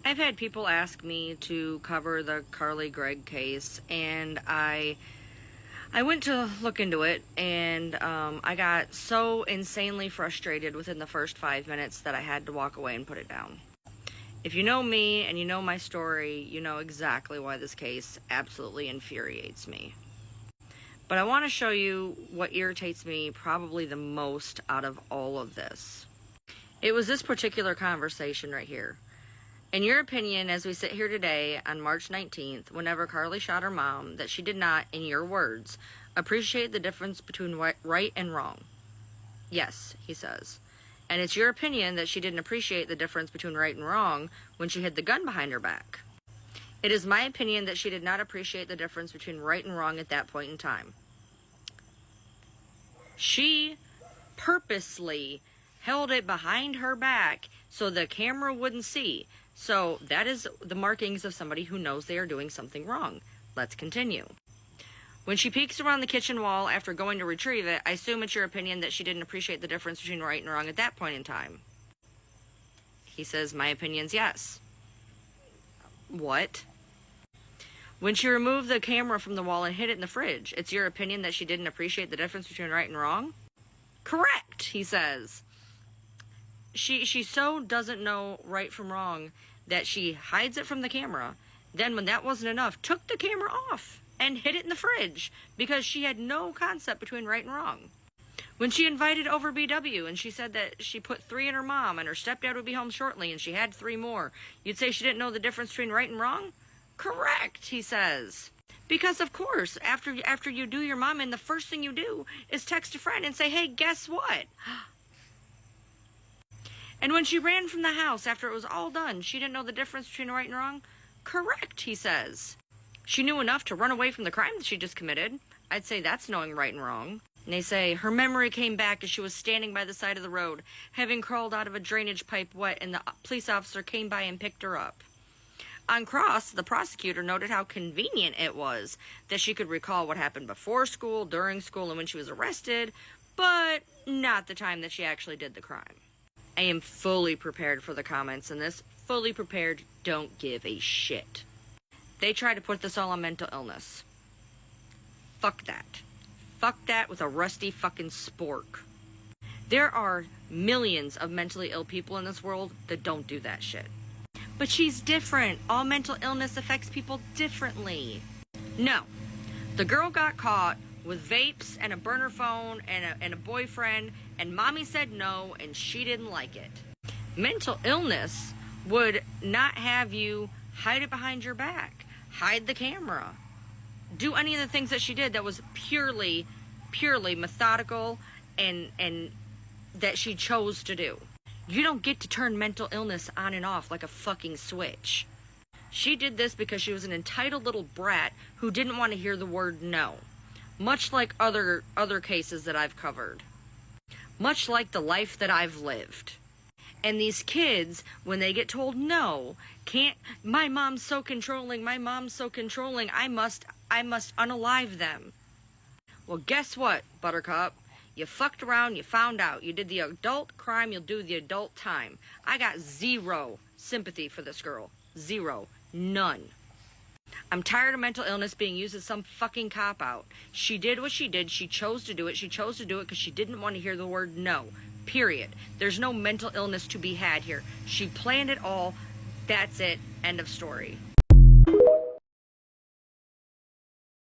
I've had people ask me to cover the Carly Gregg case, and I went to look into it, and I got so insanely frustrated within the first 5 minutes that I had to walk away and put it down. If you know me and you know my story, you know exactly why this case absolutely infuriates me. But I want to show you what irritates me probably the most out of all of this. It was this particular conversation right here. In your opinion, as we sit here today on March 19th, whenever Carly shot her mom, that she did not, in your words, appreciate the difference between right and wrong. Yes, he says. And it's your opinion that she didn't appreciate the difference between right and wrong when she hid the gun behind her back. It is my opinion that she did not appreciate the difference between right and wrong at that point in time. She purposely held it behind her back so the camera wouldn't see. So that is the markings of somebody who knows they are doing something wrong. Let's continue. When she peeks around the kitchen wall after going to retrieve it, I assume it's your opinion that she didn't appreciate the difference between right and wrong at that point in time. He says, my opinion's yes. What? When she removed the camera from the wall and hid it in the fridge, it's your opinion that she didn't appreciate the difference between right and wrong? Correct, he says. She so doesn't know right from wrong that she hides it from the camera. Then when that wasn't enough, took the camera off and hid it in the fridge because she had no concept between right and wrong. When she invited over BW and she said that she put 3 in her mom and her stepdad would be home shortly and she had 3 more, you'd say she didn't know the difference between right and wrong? Correct, he says. Because of course, after you do your mom in, the first thing you do is text a friend and say, hey, guess what? And when she ran from the house after it was all done, she didn't know the difference between right and wrong? Correct, he says. She knew enough to run away from the crime that she just committed. I'd say that's knowing right and wrong. And they say her memory came back as she was standing by the side of the road, having crawled out of a drainage pipe wet, and the police officer came by and picked her up. On cross, the prosecutor noted how convenient it was that she could recall what happened before school, during school, and when she was arrested, but not the time that she actually did the crime. I am fully prepared for the comments in this. Fully prepared, don't give a shit. They try to put this all on mental illness. Fuck that. Fuck that with a rusty fucking spork. There are millions of mentally ill people in this world that don't do that shit. But she's different. All mental illness affects people differently. No. The girl got caught with vapes and a burner phone and a boyfriend, and mommy said no, and she didn't like it. Mental illness would not have you hide it behind your back, hide the camera, do any of the things that she did that was purely methodical and that she chose to do. You don't get to turn mental illness on and off like a fucking switch. She did this because she was an entitled little brat who didn't want to hear the word no. Much like other cases that I've covered. Much like the life that I've lived. And these kids, when they get told no, can't, my mom's so controlling, I must unalive them. Well, guess what, Buttercup? You fucked around, you found out. You did the adult crime, you'll do the adult time. I got 0 sympathy for this girl. 0. None. I'm tired of mental illness being used as some fucking cop-out. She did what she did. She chose to do it. She chose to do it because she didn't want to hear the word no. Period. There's no mental illness to be had here. She planned it all. That's it. End of story.